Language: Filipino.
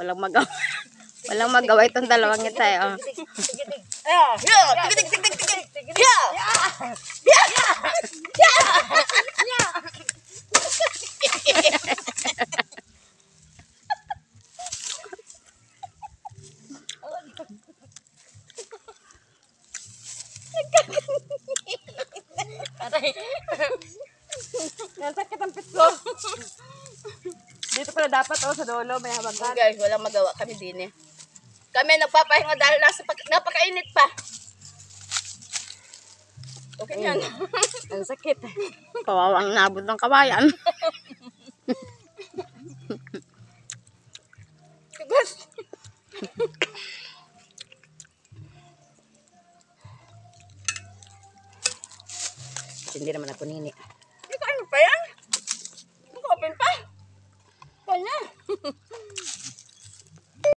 Walang magawa. Walang magawa itong dalawang ito eh. Oh. Nasakit ang pit ko. Dito pala dapat sa dulo may habagan. Guys, walang magawa kami din eh. Kami nagpapahinga dahil napakainit pa. Okay yan. Ang sakit. Kawawang nabot ng kawayan.